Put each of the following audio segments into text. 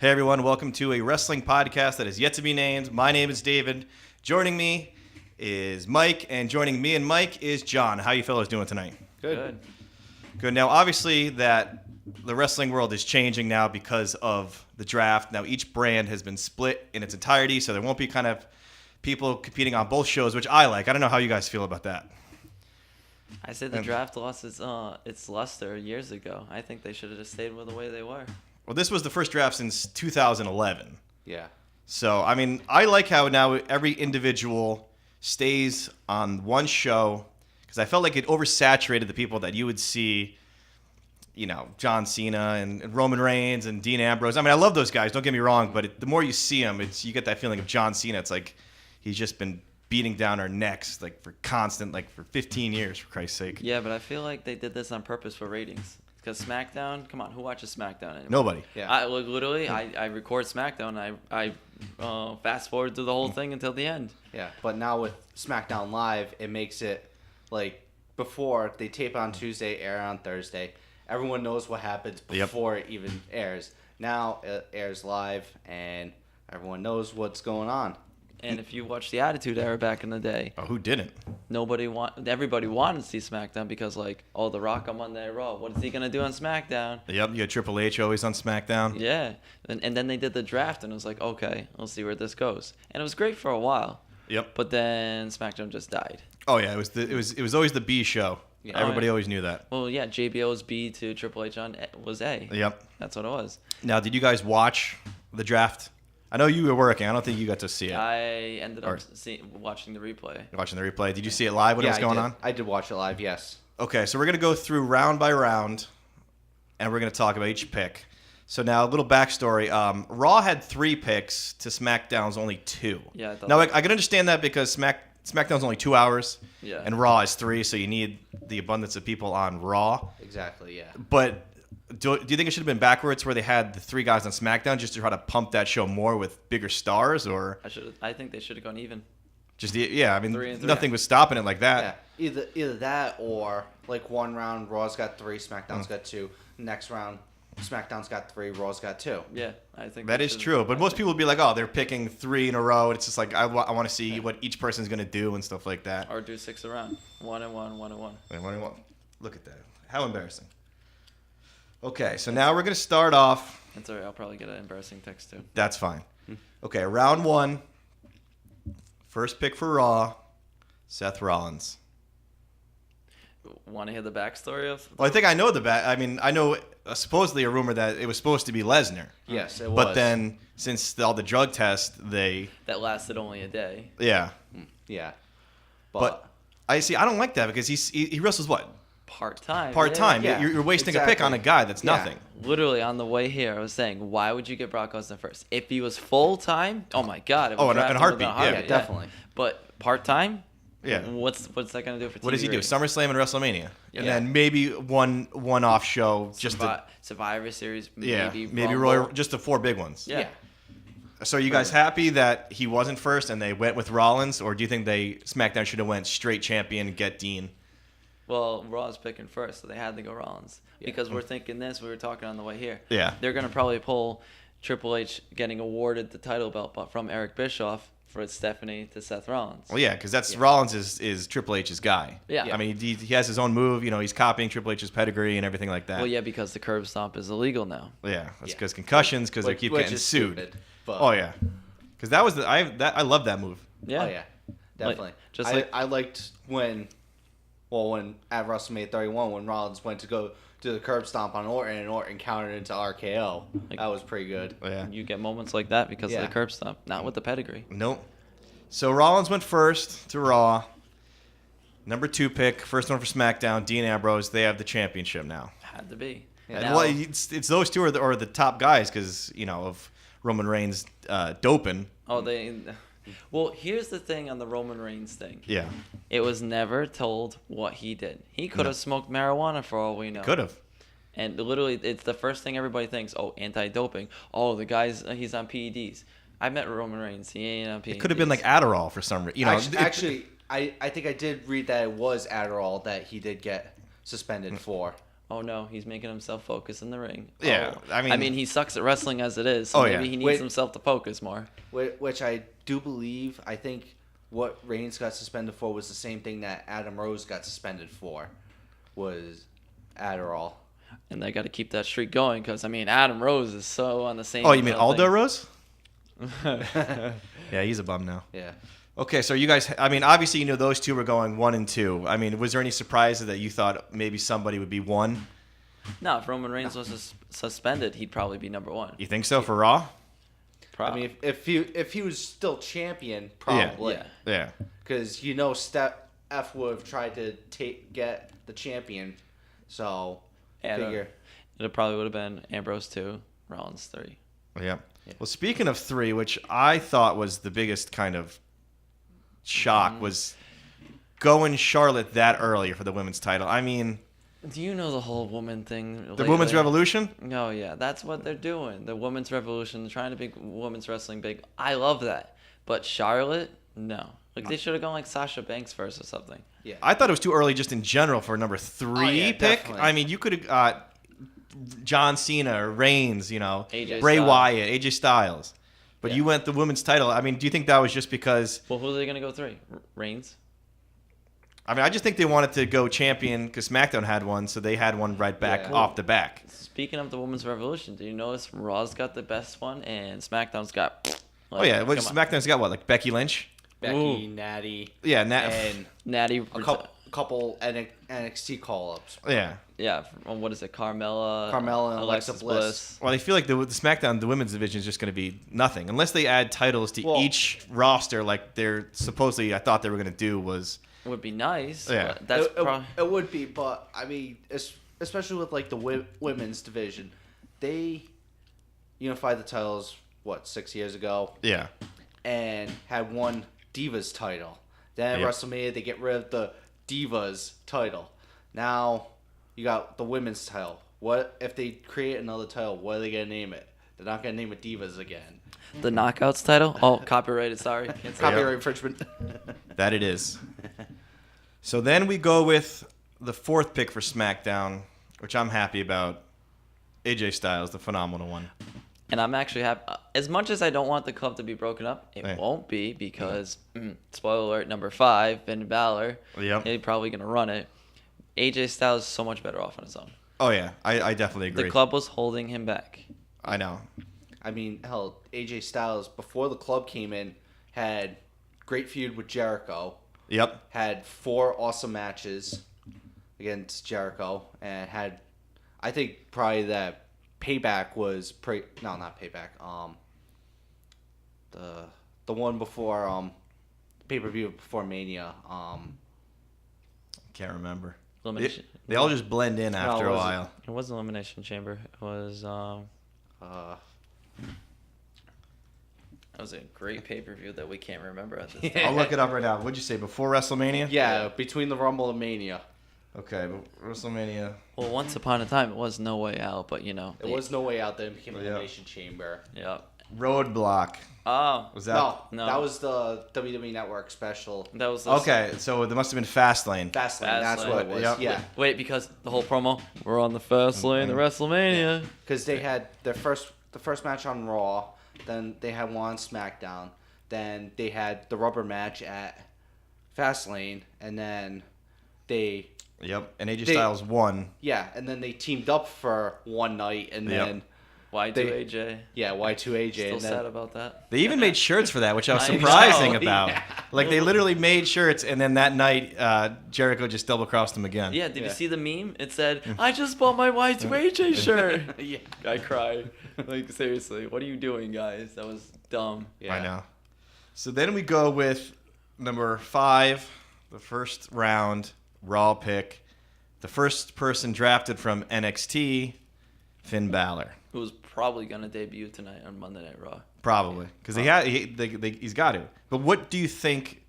Hey everyone, welcome to a wrestling podcast that is yet to be named. My name is David. Joining me is Mike, and joining me and Mike is John. How you fellas doing tonight? Good. Good. Now, obviously, that the wrestling world is changing now because of the draft. Now, each brand has been split in its entirety, so there won't be kind of people competing on both shows, which I like. I don't know how you guys feel about that. I said the draft lost its luster years ago. I think they should have just stayed with the way they were. Well, this was the first draft since 2011. Yeah. So, I mean, I like how now every individual stays on one show because I felt like it oversaturated the people that you would see, you know, John Cena and Roman Reigns and Dean Ambrose. I mean, I love those guys, don't get me wrong, but the more you see them, you get that feeling of John Cena. It's like he's just been beating down our necks like for 15 years, for Christ's sake. Yeah, but I feel like they did this on purpose for ratings. Because SmackDown, come on, who watches SmackDown anymore? Nobody. Yeah. I record SmackDown. I fast forward through the whole thing until the end. Yeah. But now with SmackDown Live, it makes it like before they tape on Tuesday, air on Thursday. Everyone knows what happens before it even airs. Now it airs live, and everyone knows what's going on. And if you watch the Attitude Era back in the day, Oh, who didn't? everybody wanted to see SmackDown because The Rock on Monday Night Raw. What is he gonna do on SmackDown? Yep, you had Triple H always on SmackDown. Yeah, and then they did the draft, and it was like, okay, we'll see where this goes. And it was great for a while. Yep. But then SmackDown just died. Oh yeah, it was always the B show. Yeah. Everybody always knew that. Well, yeah, JBL's B to Triple H was A. Yep. That's what it was. Now, did you guys watch the draft? I know you were working. I don't think you got to see it. I ended up watching the replay. Watching the replay. Did you see it live when it was going on? I did watch it live, yes. Okay, so we're going to go through round by round, and we're going to talk about each pick. So now, a little backstory. Raw had 3 picks to SmackDown's only 2. Yeah, I thought now, I can understand that because SmackDown's only 2 hours, Yeah. and Raw is 3, so you need the abundance of people on Raw. Exactly, yeah. But do you think it should have been backwards where they had the 3 guys on SmackDown just to try to pump that show more with bigger stars, or I think they should have gone even. just I mean 3 and 3. nothing was stopping it like that. Yeah. Either that or like one round Raw's got 3, SmackDown's got 2. Next round SmackDown's got 3, Raw's got 2. Yeah, I think That is true, but most people would be like, "Oh, they're picking 3 in a row." It's just like I want to see what each person's gonna do and stuff like that. Or do 6 around. 1 and 1, 1 and 1. Wait, look at that! How embarrassing. Okay, so now we're gonna start off. That's alright. I'll probably get an embarrassing text too. That's fine. Okay, round 1. First pick for Raw, Seth Rollins. Want to hear the backstory of? Well, I think I know the back. I mean, I know supposedly a rumor that it was supposed to be Lesnar. Yes, it was. But then, since all the drug tests, That lasted only a day. yeah. Yeah. But I don't like that because he wrestles what? Part-time. Part-time. Yeah, You're wasting a pick exactly. on a guy that's Yeah. nothing. Literally on the way here, I was saying, why would you get Brock Lesnar first? If he was full-time, oh my God. Oh, in a heartbeat, yeah. Definitely. But part-time? Yeah. What's that going to do for TV What does he do? ratings? SummerSlam and WrestleMania, and Yeah. then maybe one off show, just Survivor Series, maybe Rumble. Royal, just the 4 big ones. Yeah. So are you guys happy that he wasn't first and they went with Rollins, or do you think SmackDown should have went straight champion and get Dean? Well, Raw's picking first, so they had to go Rollins. Because we're thinking this, we were talking on the way here. Yeah. They're going to probably pull Triple H getting awarded the title belt but from Eric Bischoff for Stephanie to Seth Rollins. Well, yeah, because Rollins is Triple H's guy. Yeah. I mean, he has his own move. You know, he's copying Triple H's pedigree and everything like that. Well, yeah, because the curb stomp is illegal now. Yeah, that's because concussions, because they keep Which getting is sued. stupid, but- Oh yeah, because that was I love that move. Yeah. Oh yeah, definitely. Just I liked when at WrestleMania 31 when Rollins went to go do the curb stomp on Orton and Orton countered into RKO. That was pretty good. Yeah. You get moments like that because of Yeah. the curb stomp, not with the pedigree. Nope. So Rollins went first to Raw. Number 2 pick, first one for SmackDown, Dean Ambrose. They have the championship now. Had to be. And Now- well, it's those two are the top guys because of Roman Reigns doping. Well, here's the thing on the Roman Reigns thing. Yeah, It was never told what he did. He could have smoked marijuana for all we know. could have. And literally, it's the first thing everybody thinks. Oh, anti-doping. Oh, the guy's he's on PEDs. I met Roman Reigns. He ain't on PEDs. It could have been like Adderall for some reason. Actually, I think I did read that it was Adderall that he did get suspended for. oh no, he's making himself focus in the ring. Yeah, Oh. I mean- he sucks at wrestling as it is, so maybe he needs Wait. himself to focus more. Which I do believe. I think what Reigns got suspended for was the same thing that Adam Rose got suspended for, was Adderall. And they got to keep that streak going because, I mean, Adam Rose is so on the same. Oh, you mean Aldo thing. Rose? Yeah, he's a bum now. Yeah. Okay, so you guys, I mean, obviously you knew those two were going 1 and 2. I mean, was there any surprises that you thought maybe somebody would be 1? No, if Roman Reigns was suspended, he'd probably be number 1. You think so for Raw? I mean, if he was still champion, probably. Yeah. Yeah. Because Steph would have tried to get the champion. So, And figure. it probably would have been Ambrose 2, Rollins 3. Yeah. Well, speaking of 3, which I thought was the biggest kind of shock, was going Charlotte that early for the women's title. I mean, Do you know the whole woman thing? the women's revolution? Oh, yeah. That's what they're doing. The women's revolution, trying to make women's wrestling big. I love that. But Charlotte, no. Like, they should have gone like Sasha Banks first or something. Yeah. I thought it was too early just in general for a number 3 yeah, pick. definitely. I mean, you could have John Cena, Reigns, AJ Bray Styles. Wyatt, AJ Styles. But Yeah. you went the women's title. I mean, do you think that was just because... Well, who are they going to go 3? Reigns? I mean, I just think they wanted to go champion because SmackDown had one, so they had one right back Yeah. off the back. Speaking of the women's revolution, do you notice Raw's got the best one and SmackDown's got... Oh, yeah. come on. SmackDown's got what, like Becky Lynch? Becky, Ooh. Natty, Yeah, and Natty... a couple NXT call-ups. Yeah. Yeah, what is it? Carmella and Alexa Bliss. Well, I feel like the SmackDown, the women's division is just going to be nothing. Unless they add titles to Well- each roster like they're supposedly, I thought they were going to do was... Would be nice. Yeah. But that's probably... It would be, but I mean, especially with like the women's division, they unified the titles 6 years ago, Yeah. and had one Divas title. Then Yep. WrestleMania they get rid of the Divas title. Now you got the women's title. What if they create another title? What are they gonna name it? They're not gonna name it Divas again. The Knockouts title? Oh, copyrighted, sorry. Can't say Copyright infringement. That it is. So then we go with the 4th pick for SmackDown, which I'm happy about. AJ Styles, the phenomenal one. And I'm actually happy. As much as I don't want the club to be broken up, it Hey. won't be because, spoiler alert, number 5, Finn Balor, Yep. he's probably going to run it. AJ Styles is so much better off on his own. Oh, yeah. I definitely agree. The club was holding him back. I know. I mean, hell, AJ Styles before the club came in had great feud with Jericho. Yep. Had 4 awesome matches against Jericho, and had, I think probably that Payback was not Payback. The one before pay-per-view before Mania. Can't remember. Elimination. They all just blend in after a was it? while. It was Elimination Chamber. It was that was a great pay-per-view that we can't remember at this time. I'll look it up right now. What'd you say, before WrestleMania? Yeah, between the Rumble and Mania. Okay, but WrestleMania. Well, once upon a time, it was No Way Out, but It was No Way Out. Then it became Yeah. Elimination Chamber. Yeah. Roadblock. Oh, Was that? No. That was the WWE Network special. that was the Okay, so there must have been Fastlane. Fastlane, that's what it was. Yep. Yeah, Wait, because the whole promo, we're on the fast lane, the WrestleMania. because they had the first match on Raw, then they had one on SmackDown, then they had the rubber match at Fastlane, and then they Yep. And AJ They- Styles won. and then they teamed up for one night, and Yep. then Y2AJ. Y2AJ, Still and then sad about that. They even made shirts for that, which I was I know, surprising about. yeah. Like they literally made shirts, and then that night Jericho just double crossed him again. Yeah, did you Yeah. see the meme? It said, I just bought my Y2AJ shirt. yeah, I cried. Like, seriously, what are you doing, guys? That was dumb. yeah. I know. So then we go with number 5, the first round Raw pick, the first person drafted from NXT, Finn Balor. Who was probably going to debut tonight on Monday Night Raw. Probably because he's got to. But what do you think?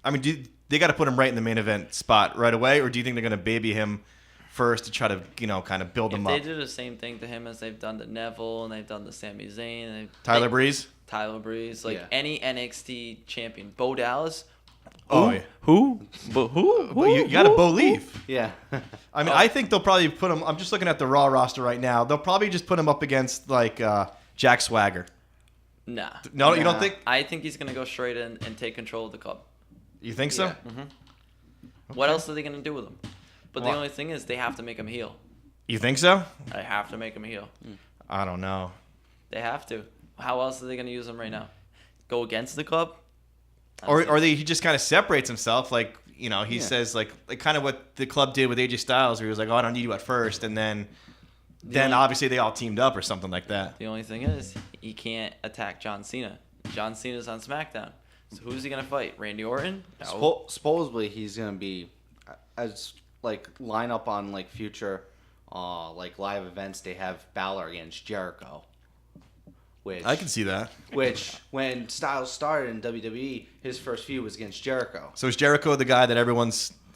I mean, they got to put him right in the main event spot right away, or do you think they're going to baby him first to try to kind of build If him they up? do the same thing to him as they've done to Neville and they've done to Sami Zayn, and Breeze. Tyler Breeze, like Yeah. any NXT champion, Bo Dallas. Oh, Who? yeah. Who? But who? But you got to believe. Yeah. I mean, I think they'll probably put him. I'm just looking at the Raw roster right now. They'll probably just put him up against like Jack Swagger. Nah. No, you don't Nah. think? I think he's gonna go straight in and take control of the club. You think so? Yeah. What else are they gonna do with him? But the Well- only thing is, they have to make him heel. You think so? They have to make him heel. I don't know. They have to. How else are they gonna use him right now? Go against the club? Or he just kind of separates himself, like he says like kind of what the club did with AJ Styles, where he was like, "Oh, I don't need you at first," and then only- obviously they all teamed up or something like that. The only thing is, he can't attack John Cena. John Cena's on SmackDown. So who's he gonna fight? Randy Orton? No. Supposedly he's gonna be as like line up on like future like live events. They have Balor against Jericho, which I can see that. which when Styles started in WWE, his first feud was against Jericho. So is Jericho the guy that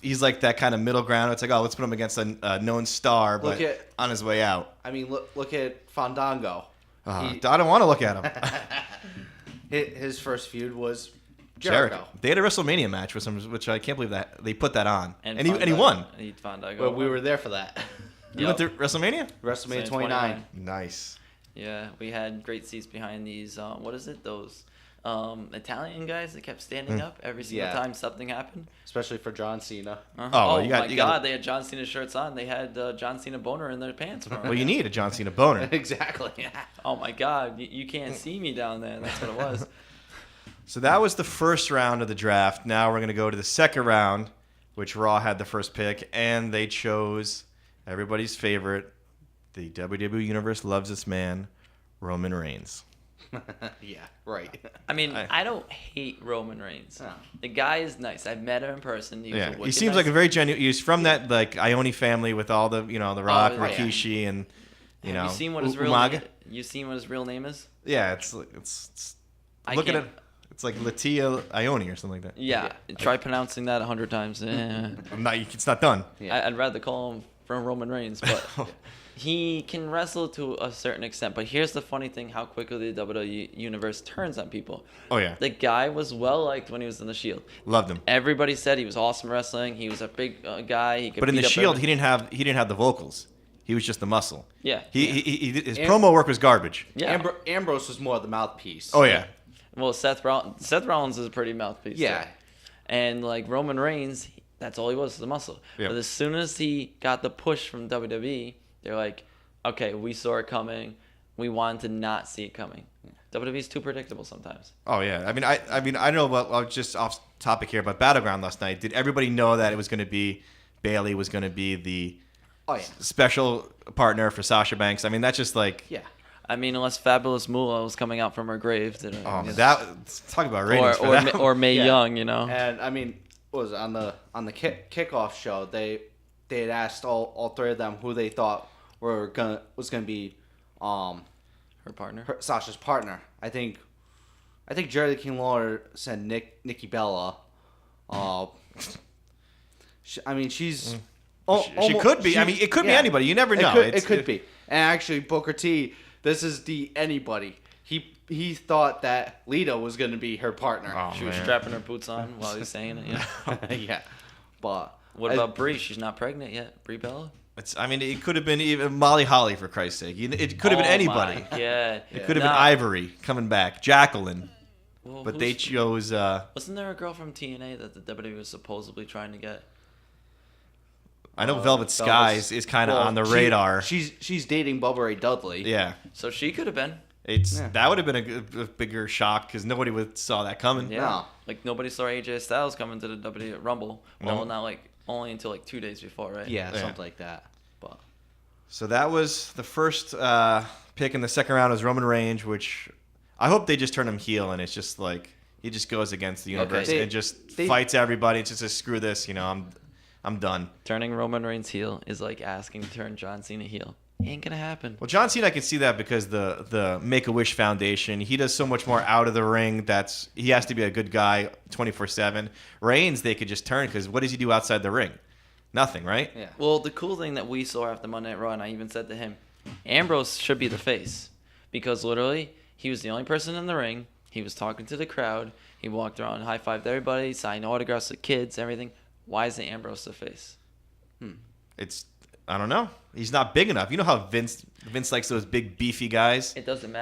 he's like that kind of middle ground? It's like, oh, let's put him against a known star, but Look at- on his way out. I mean, look at Fandango. I don't want to look at him. His first feud was Jericho. They had a WrestleMania match with him, which I can't believe that they put that on, and he Fandango- won. Fandango Well, we won. were there for that. You went to WrestleMania? WrestleMania 29. 29. Nice. Yeah, we had great seats behind these. What is it? Those Italian guys that kept standing up every single Yeah. time something happened. Especially for John Cena. Uh-huh. Oh, well, Oh you got- my you God! gotta- They had John Cena shirts on. They had John Cena boner in their pants. For 'em. Well, you need a John Cena boner. Exactly. Oh my God! You can't see me down there. That's what it was. So that was the first round of the draft. Now we're going to go to the second round, which Raw had the first pick, and they chose everybody's favorite. The WWE Universe loves this man, Roman Reigns. Yeah, right. I mean, I don't hate Roman Reigns. No. The guy is nice. I've met him in person. He was a He wicked seems nice- like a very genuine. He's from that like Ione family with all the the Rock, yeah. Rikishi, and Have you seen what his real Umaga. You seen what his real name is? Yeah, it's I look at can't- it. It's like Latia Ione or something like that. Yeah. Try pronouncing that 100 times. It's not done. Yeah. I'd rather call him from Roman Reigns, but he can wrestle to a certain extent. But here's the funny thing: how quickly the WWE Universe turns on people. Oh yeah, The guy was well liked when he was in the Shield. loved him. Everybody said he was awesome wrestling. He was a big guy. He could. But in beat the up Shield, every- he didn't have the vocals. He was just the muscle. Yeah. He his And- promo work was garbage. Yeah. Ambrose was more the mouthpiece. Oh yeah. Well, Seth Rollins is a pretty mouthpiece. Yeah. too. And like Roman Reigns, that's all he was, the muscle. Yep. But as soon as he got the push from WWE, they're like, okay, we saw it coming. We wanted to not see it coming. WWE's too predictable sometimes. Oh yeah. I mean I know about. I was just off topic here, but Battleground last night. Did everybody know that it was going to be Bailey was going to be the Oh yeah. special partner for Sasha Banks? I mean that's just like. Yeah. I mean, unless Fabulous Moolah was coming out from her grave. Talk about ratings for that. or Mae Yeah. Young, you know. And I mean, what was it, on the kickoff show? They had asked all three of them who they thought was gonna be Her partner. Sasha's partner. I think Jerry the King Lawler said Nikki Bella. I mean, she's. She could be. I mean, it could be anybody. You never know. It could be. And actually, Booker T. This is the anybody. He thought that Lita was going to be her partner. Oh, She was man. strapping her boots on while he was saying it. Yeah. Yeah, but What about Brie? She's not pregnant yet. Brie Bella. I mean, it could have been even Molly Holly for Christ's sake. It could have been anybody. Yeah. It could have been Ivory coming back, Jacqueline, Well, but they chose. Wasn't there a girl from TNA that the WWE was supposedly trying to get? I know Velvet Skies is kind of on the radar. She's dating Bubba Ray Dudley. Yeah, So she could have been. that would have been a bigger shock because nobody would saw that coming. Yeah. No. Like nobody saw AJ Styles coming to the WWE Rumble. Well, No. not like only until like 2 days before, right? Yeah, Yeah. something like that. But So that was the first pick in the second round was Roman Reigns, which I hope they just turn him heel and it's just like he just goes against the universe they- and just they- fights everybody. It's just a screw this, I'm done. Turning Roman Reigns heel is like asking to turn John Cena heel. Ain't gonna happen. Well, John Cena, I can see that because the Make-A-Wish Foundation, he does so much more out of the ring. He has to be a good guy 24/7. Reigns, they could just turn because what does he do outside the ring? Nothing, right? yeah. Well, the cool thing that we saw after Monday Night Raw, and I even said to him, Ambrose should be the face because literally he was the only person in the ring. He was talking to the crowd. He walked around, high-fived everybody, signed autographs with kids, everything. Why isn't Ambrose the face? I don't know. He's not big enough. You know how Vince likes those big beefy guys. It doesn't matter.